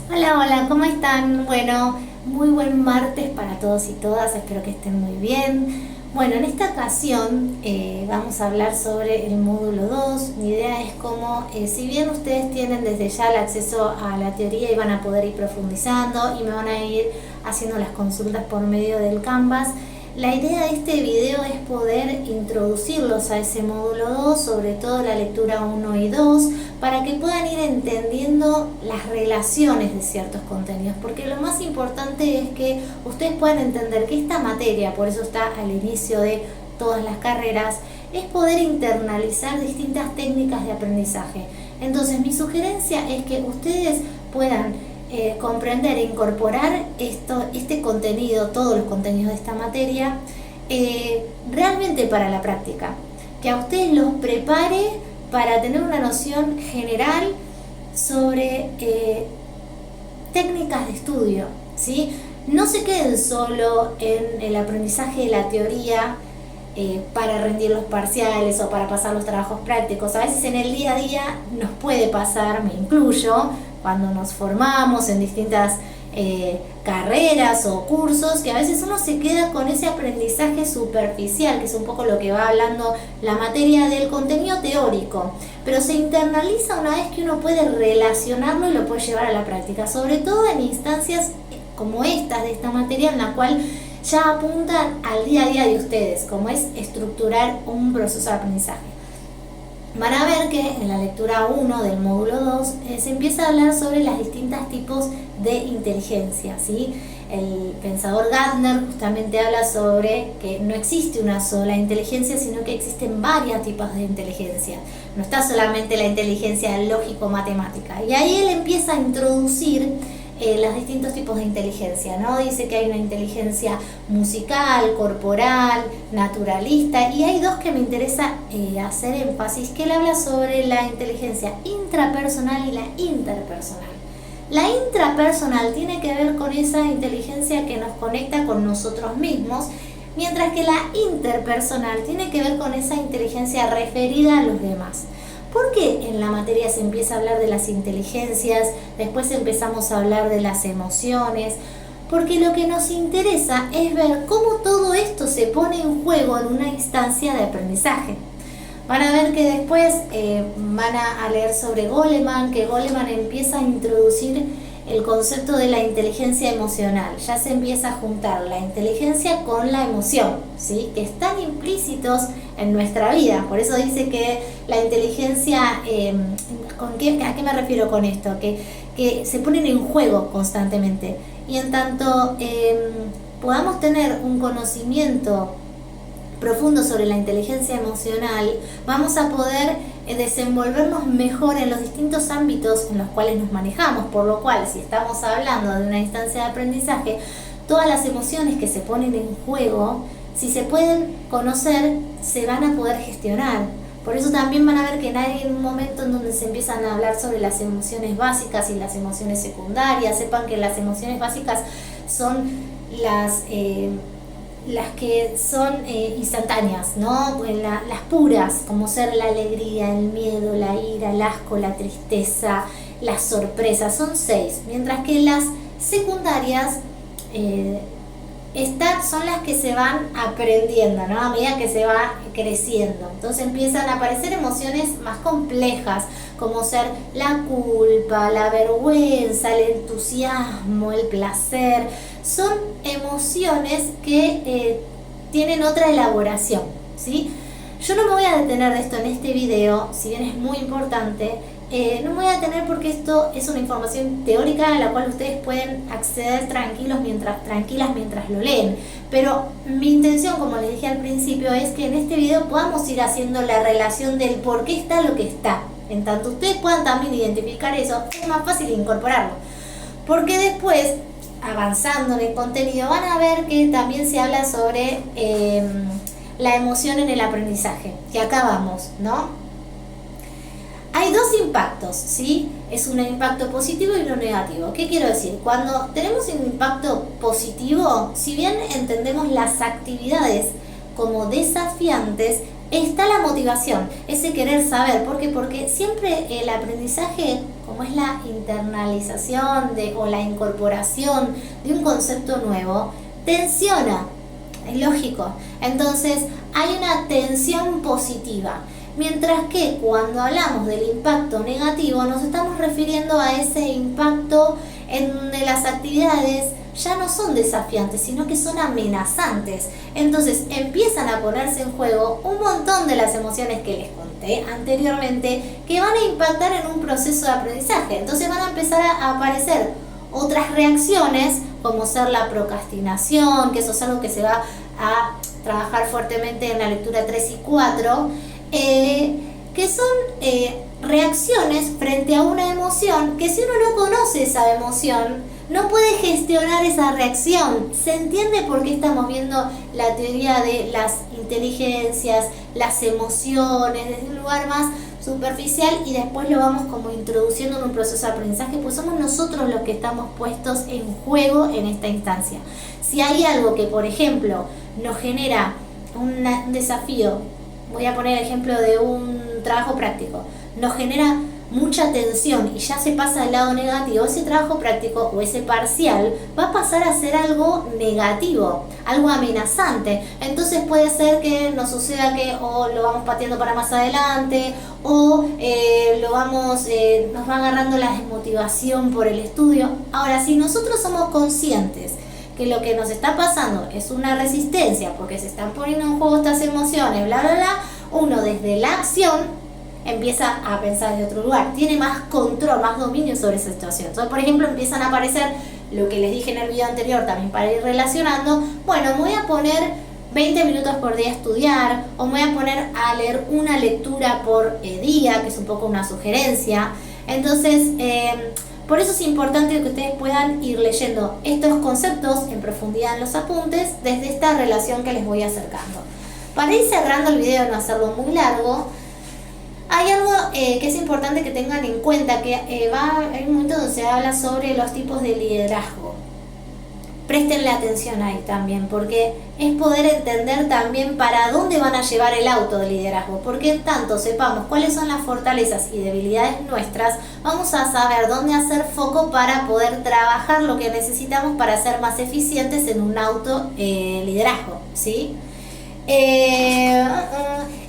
Hola, hola, ¿cómo están? Bueno, muy buen martes para todos y todas, espero que estén muy bien. Bueno, en esta ocasión vamos a hablar sobre el módulo 2. Mi idea es cómo, si bien ustedes tienen desde ya el acceso a la teoría y van a poder ir profundizando y me van a ir haciendo las consultas por medio del Canvas, la idea de este video es poder introducirlos a ese módulo 2, sobre todo la lectura 1 y 2, para que puedan ir entendiendo las relaciones de ciertos contenidos, porque lo más importante es que ustedes puedan entender que esta materia, por eso está al inicio de todas las carreras, es poder internalizar distintas técnicas de aprendizaje. Entonces mi sugerencia es que ustedes puedan comprender e incorporar este contenido, todos los contenidos de esta materia, realmente para la práctica, que a ustedes los prepare para tener una noción general sobre técnicas de estudio, ¿sí? No se queden solo en el aprendizaje de la teoría para rendir los parciales o para pasar los trabajos prácticos. A veces en el día a día nos puede pasar, me incluyo, cuando nos formamos en distintas carreras o cursos, que a veces uno se queda con ese aprendizaje superficial, que es un poco lo que va hablando la materia del contenido teórico, pero se internaliza una vez que uno puede relacionarlo y lo puede llevar a la práctica, sobre todo en instancias como estas de esta materia, en la cual ya apuntan al día a día de ustedes, como es estructurar un proceso de aprendizaje. Van a ver que en la lectura 1 del módulo 2 se empieza a hablar sobre los distintos tipos de inteligencia, ¿sí? El pensador Gardner justamente habla sobre que no existe una sola inteligencia, sino que existen varios tipos de inteligencia. No está solamente la inteligencia lógico-matemática. Y ahí él empieza a introducir los distintos tipos de inteligencia, ¿no? Dice que hay una inteligencia musical, corporal, naturalista, y hay dos que me interesa hacer énfasis, que él habla sobre la inteligencia intrapersonal y la interpersonal. La intrapersonal tiene que ver con esa inteligencia que nos conecta con nosotros mismos, mientras que la interpersonal tiene que ver con esa inteligencia referida a los demás. ¿Por qué en la materia se empieza a hablar de las inteligencias, después empezamos a hablar de las emociones? Porque lo que nos interesa es ver cómo todo esto se pone en juego en una instancia de aprendizaje. Van a ver que después van a leer sobre Goleman, que Goleman empieza a introducir el concepto de la inteligencia emocional. Ya se empieza a juntar la inteligencia con la emoción, ¿sí? Que están implícitos en nuestra vida. Por eso dice que la inteligencia, ¿a qué me refiero con esto? Que se ponen en juego constantemente. Y en tanto podamos tener un conocimiento profundo sobre la inteligencia emocional, vamos a poder desenvolvernos mejor en los distintos ámbitos en los cuales nos manejamos, por lo cual si estamos hablando de una instancia de aprendizaje, todas las emociones que se ponen en juego, si se pueden conocer, se van a poder gestionar. Por eso también van a ver que hay un momento en donde se empiezan a hablar sobre las emociones básicas y las emociones secundarias. Sepan que las emociones básicas son las que son instantáneas, ¿no? Las puras, como ser la alegría, el miedo, la ira, el asco, la tristeza, la sorpresa, son 6, mientras que las secundarias son las que se van aprendiendo, ¿no? A medida que se va creciendo. Entonces empiezan a aparecer emociones más complejas, como ser la culpa, la vergüenza, el entusiasmo, el placer. Son emociones que tienen otra elaboración, ¿sí? Yo no me voy a detener de esto en este video, si bien es muy importante. No me voy a detener porque esto es una información teórica a la cual ustedes pueden acceder tranquilas mientras lo leen. Pero mi intención, como les dije al principio, es que en este video podamos ir haciendo la relación del por qué está lo que está. En tanto ustedes puedan también identificar eso, es más fácil incorporarlo. Porque después, avanzando en el contenido, van a ver que también se habla sobre la emoción en el aprendizaje, que acá vamos, ¿no? Hay dos impactos, ¿sí? Es un impacto positivo y uno negativo. ¿Qué quiero decir? Cuando tenemos un impacto positivo, si bien entendemos las actividades como desafiantes, está la motivación, ese querer saber. ¿Por qué? Porque siempre el aprendizaje como es la internalización o la incorporación de un concepto nuevo, tensiona, es lógico. Entonces hay una tensión positiva. Mientras que cuando hablamos del impacto negativo nos estamos refiriendo a ese impacto en donde las actividades ya no son desafiantes, sino que son amenazantes. Entonces empiezan a ponerse en juego un montón de las emociones que les conté anteriormente que van a impactar en un proceso de aprendizaje. Entonces van a empezar a aparecer otras reacciones como ser la procrastinación, que eso es algo que se va a trabajar fuertemente en la lectura 3 y 4, que son reacciones frente a una emoción que si uno no conoce esa emoción, no puede gestionar esa reacción. ¿Se entiende por qué estamos viendo la teoría de las inteligencias, las emociones, desde un lugar más superficial y después lo vamos como introduciendo en un proceso de aprendizaje? Pues somos nosotros los que estamos puestos en juego en esta instancia. Si hay algo que, por ejemplo, nos genera un desafío, voy a poner el ejemplo de un trabajo práctico, nos genera mucha tensión y ya se pasa al lado negativo, ese trabajo práctico o ese parcial va a pasar a ser algo negativo, algo amenazante. Entonces puede ser que nos suceda que o lo vamos pateando para más adelante o nos va agarrando la desmotivación por el estudio. Ahora, si nosotros somos conscientes que lo que nos está pasando es una resistencia porque se están poniendo en juego estas emociones, bla, bla, bla, uno desde la acción empieza a pensar de otro lugar, tiene más control, más dominio sobre esa situación. Entonces, por ejemplo, empiezan a aparecer lo que les dije en el video anterior también para ir relacionando. Bueno, me voy a poner 20 minutos por día a estudiar, o me voy a poner a leer una lectura por día, que es un poco una sugerencia. Entonces, por eso es importante que ustedes puedan ir leyendo estos conceptos en profundidad en los apuntes desde esta relación que les voy acercando. Para ir cerrando el video y no hacerlo muy largo, hay algo que es importante que tengan en cuenta, que hay un momento donde se habla sobre los tipos de liderazgo. Préstenle atención ahí también, porque es poder entender también para dónde van a llevar el auto de liderazgo, porque en tanto sepamos cuáles son las fortalezas y debilidades nuestras, vamos a saber dónde hacer foco para poder trabajar lo que necesitamos para ser más eficientes en un auto liderazgo, ¿sí?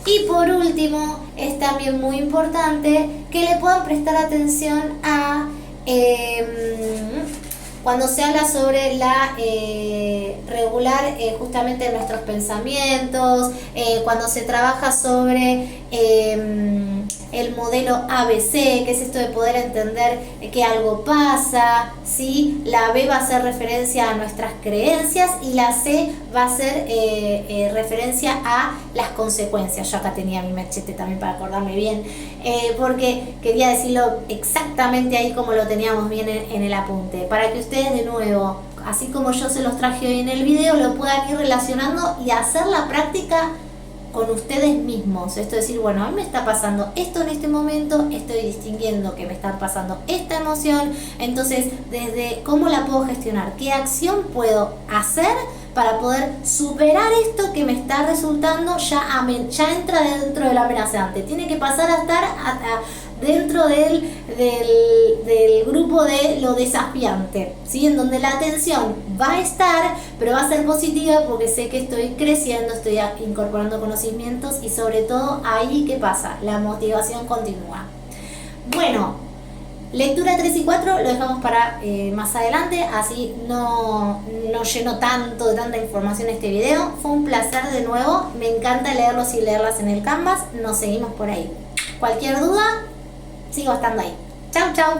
Y por último, es también muy importante que le puedan prestar atención a cuando se habla sobre la regular justamente nuestros pensamientos, cuando se trabaja sobre el modelo ABC, que es esto de poder entender que algo pasa, ¿sí? La B va a hacer referencia a nuestras creencias y la C va a ser referencia a las consecuencias. Yo acá tenía mi machete también para acordarme bien, porque quería decirlo exactamente ahí como lo teníamos bien en el apunte, para que ustedes de nuevo, así como yo se los traje hoy en el video, lo puedan ir relacionando y hacer la práctica con ustedes mismos. Esto es decir, bueno, a mí me está pasando esto en este momento, estoy distinguiendo que me está pasando esta emoción, entonces desde cómo la puedo gestionar, qué acción puedo hacer para poder superar esto que me está resultando, ya entra dentro de la amenazante, tiene que pasar a estar dentro del grupo de lo desafiante, ¿sí? En donde la atención va a estar, pero va a ser positiva porque sé que estoy creciendo, estoy incorporando conocimientos y sobre todo ahí, ¿qué pasa? La motivación continúa. Bueno, lectura 3 y 4 lo dejamos para más adelante, así no lleno tanto de tanta información este video. Fue un placer de nuevo, me encanta leerlos y leerlas en el Canvas, nos seguimos por ahí. Cualquier duda, sigo estando ahí. Chau, chau.